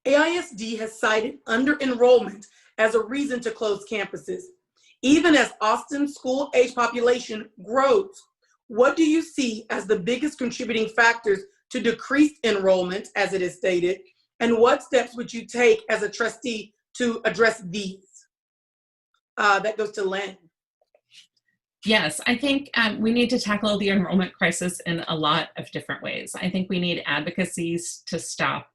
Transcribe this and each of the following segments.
AISD has cited under-enrollment as a reason to close campuses. Even as Austin's school-age population grows, what do you see as the biggest contributing factors to decreased enrollment, as it is stated, and what steps would you take as a trustee to address these? That goes to Lynn. Yes, I think we need to tackle the enrollment crisis in a lot of different ways. I think we need advocacies to stop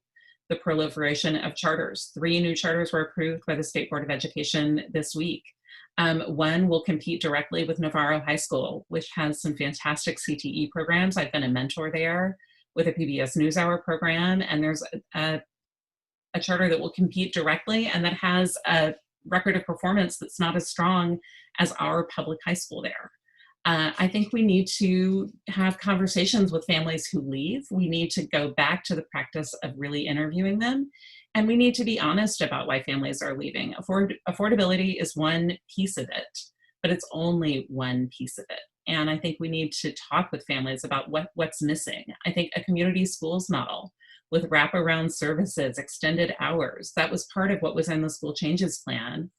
the proliferation of charters. 3 new charters were approved by the State Board of Education this week. One will compete directly with Navarro High School, which has some fantastic CTE programs. I've been a mentor there with a PBS NewsHour program, and there's a charter that will compete directly and that has a record of performance that's not as strong as our public high school there. I think we need to have conversations with families who leave. We need to go back to the practice of really interviewing them. And we need to be honest about why families are leaving. Affordability is one piece of it, but it's only one piece of it. And I think we need to talk with families about what's missing. I think a community schools model with wraparound services, extended hours, that was part of what was in the school changes plan.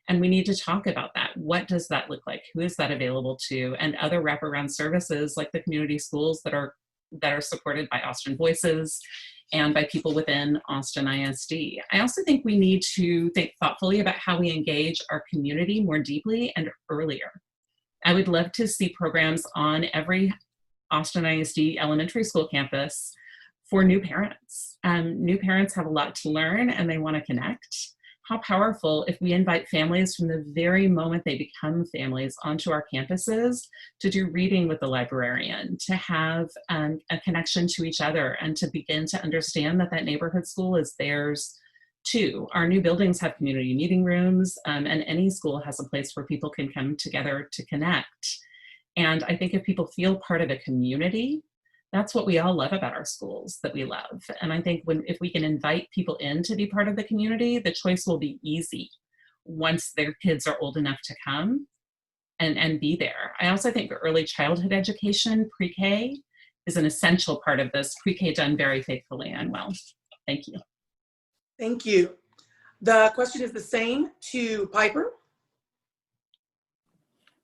And we need to talk about that. What does that look like? Who is that available to? And other wraparound services like the community schools that are supported by Austin Voices and by people within Austin ISD. I also think we need to think thoughtfully about how we engage our community more deeply and earlier. I would love to see programs on every Austin ISD elementary school campus for new parents. New parents have a lot to learn and they want to connect. How powerful if we invite families from the very moment they become families onto our campuses to do reading with the librarian, to have a connection to each other and to begin to understand that that neighborhood school is theirs too. Our new buildings have community meeting rooms, and any school has a place where people can come together to connect. And I think if people feel part of a community, that's what we all love about our schools that we love. And I think if we can invite people in to be part of the community, the choice will be easy once their kids are old enough to come and be there. I also think early childhood education, pre-K, is an essential part of this. Pre-K done very faithfully and well. Thank you. Thank you. The question is the same to Piper.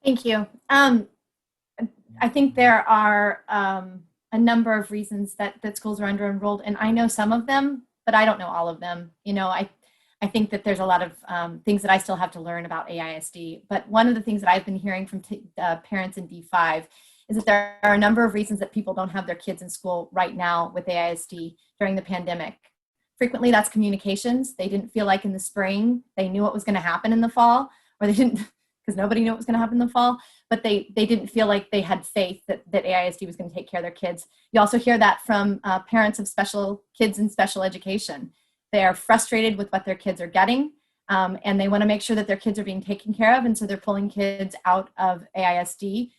Thank you. I think there are a number of reasons that schools are under enrolled, and I know some of them, but I don't know all of them. You know, I think that there's a lot of things that I still have to learn about AISD, but one of the things that I've been hearing from parents in D5 is that there are a number of reasons that people don't have their kids in school right now with AISD during the pandemic. Frequently that's communications. They didn't feel like in the spring they knew what was going to happen in the fall, or they didn't, because nobody knew what was going to happen in the fall, but they didn't feel like they had faith that AISD was going to take care of their kids. You also hear that from parents of special kids in special education. They are frustrated with what their kids are getting, and they want to make sure that their kids are being taken care of, and so they're pulling kids out of AISD.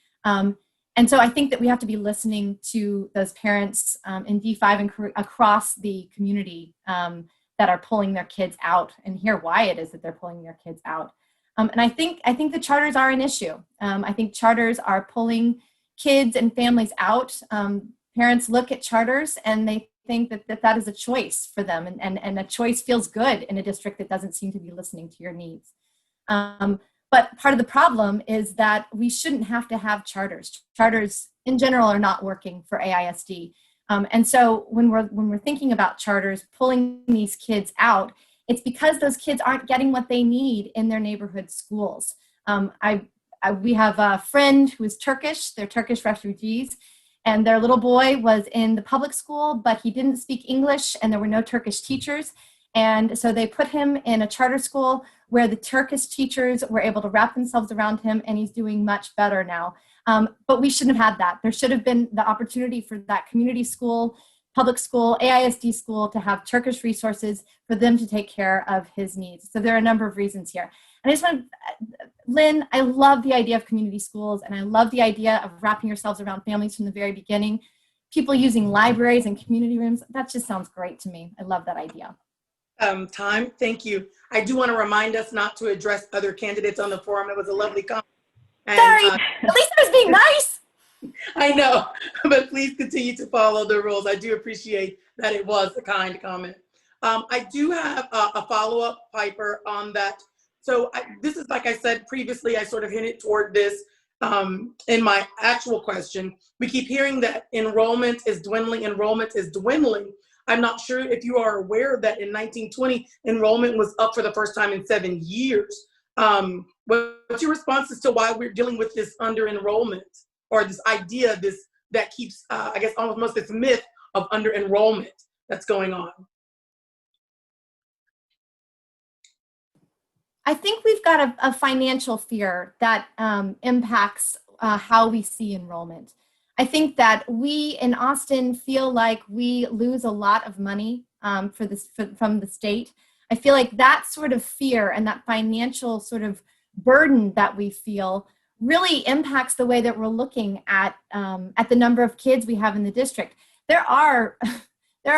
And so I think that we have to be listening to those parents in D5 and across the community that are pulling their kids out, and hear why it is that they're pulling their kids out. And I think the charters are an issue. I think charters are pulling kids and families out. Parents look at charters and they think that is a choice for them, and a choice feels good in a district that doesn't seem to be listening to your needs. But part of the problem is that we shouldn't have to have charters. Charters in general are not working for AISD. And so when we're thinking about charters pulling these kids out, it's because those kids aren't getting what they need in their neighborhood schools. We have a friend who is Turkish. They're Turkish refugees, and their little boy was in the public school, but he didn't speak English and there were no Turkish teachers. And so they put him in a charter school where the Turkish teachers were able to wrap themselves around him, and he's doing much better now. But we shouldn't have had that. There should have been the opportunity for that community school, public school, AISD school to have Turkish resources for them to take care of his needs. So there are a number of reasons here. And I just want to, Lynn, I love the idea of community schools, and I love the idea of wrapping yourselves around families from the very beginning. People using libraries and community rooms, that just sounds great to me. I love that idea. Time, thank you. I do want to remind us not to address other candidates on the forum. It was a lovely comment. And, sorry, at least I was being nice. I know, but please continue to follow the rules. I do appreciate that it was a kind comment. I do have a follow-up, Piper, on that. So this is, like I said previously, I sort of hinted toward this in my actual question. We keep hearing that enrollment is dwindling, enrollment is dwindling. I'm not sure if you are aware that in 1920, enrollment was up for the first time in 7 years. What's your response as to why we're dealing with this under-enrollment, or this idea, that keeps, I guess, almost this myth of under-enrollment that's going on? I think we've got a financial fear that impacts how we see enrollment. I think that we in Austin feel like we lose a lot of money from the state. I feel like that sort of fear and that financial sort of burden that we feel really impacts the way that we're looking at the number of kids we have in the district. There are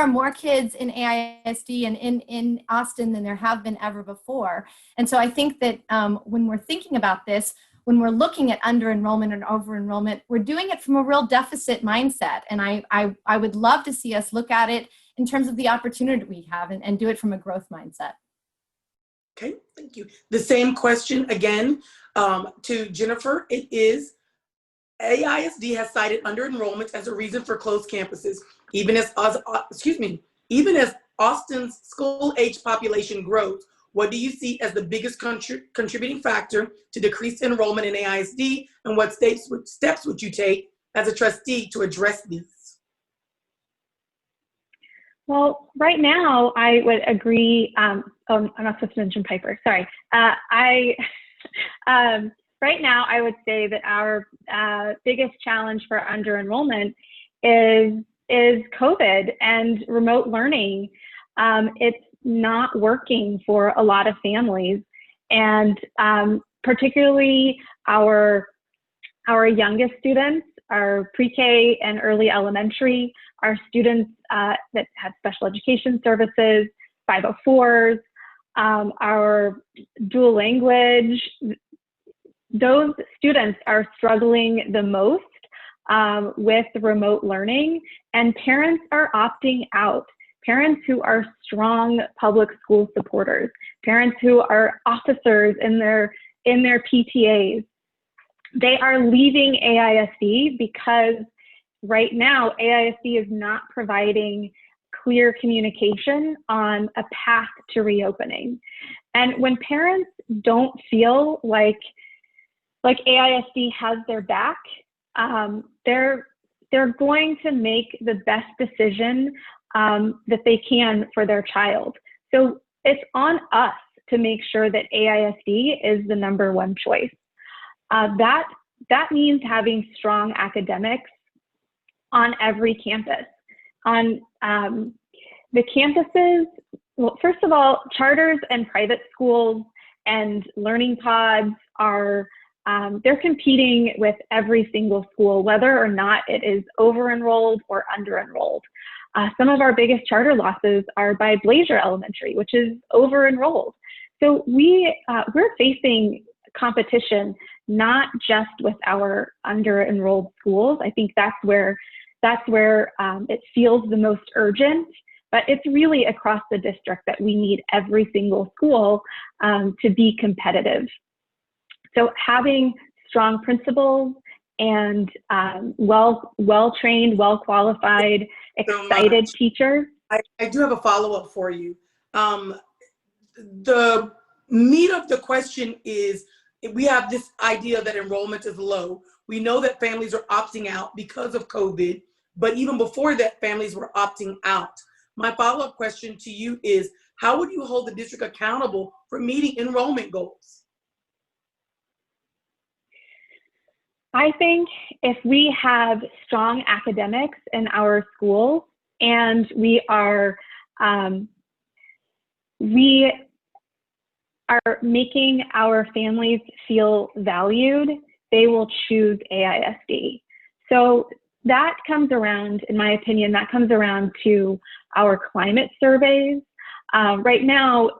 more kids in AISD and in Austin than there have been ever before. And so I think that when we're thinking about this, when we're looking at under-enrollment and over-enrollment, we're doing it from a real deficit mindset. And I would love to see us look at it in terms of the opportunity we have and do it from a growth mindset. Okay, thank you. The same question again to Jennifer. It is, AISD has cited under-enrollment as a reason for closed campuses, even as Austin's school-age population grows. What do you see as the biggest contributing factor to decreased enrollment in AISD, and what steps would you take as a trustee to address these? Well, right now, I would agree. I'm not supposed to mention Piper. Sorry. Right now, I would say that our biggest challenge for under-enrollment is COVID and remote learning. It's not working for a lot of families, and particularly our youngest students, our pre-K and early elementary, our students that have special education services, 504s, our dual language. Those students are struggling the most with remote learning, and parents are opting out. Parents who are strong public school supporters, parents who are officers in their PTAs, they are leaving AISD because right now AISD is not providing clear communication on a path to reopening. And when parents don't feel like AISD has their back, they're going to make the best decision that they can for their child. So it's on us to make sure that AISD is the #1 choice. That means having strong academics on every campus. On the campuses, well, first of all, charters and private schools and learning pods are they're competing with every single school, whether or not it is over-enrolled or under-enrolled. Some of our biggest charter losses are by Blazier Elementary, which is over-enrolled. So we're facing competition, not just with our under-enrolled schools. I think that's where it feels the most urgent, but it's really across the district that we need every single school to be competitive. So having strong principals and well-trained, well-qualified, excited teachers. I do have a follow-up for you. The meat of the question is, we have this idea that enrollment is low. We know that families are opting out because of COVID, but even before that, families were opting out. My follow-up question to you is, how would you hold the district accountable for meeting enrollment goals? I think if we have strong academics in our schools and we are making our families feel valued, they will choose AISD. So that comes around, in my opinion, that comes around to our climate surveys. Right now,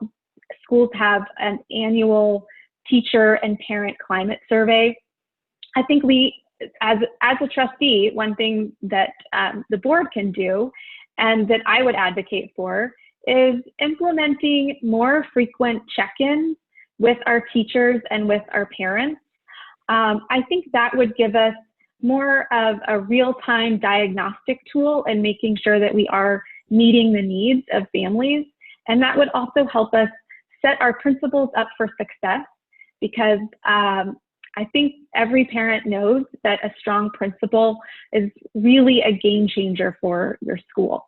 schools have an annual teacher and parent climate survey. I think we, as a trustee, one thing that the board can do and that I would advocate for is implementing more frequent check-ins with our teachers and with our parents. I think that would give us more of a real-time diagnostic tool and making sure that we are meeting the needs of families. And that would also help us set our principals up for success, because I think every parent knows that a strong principal is really a game changer for your school.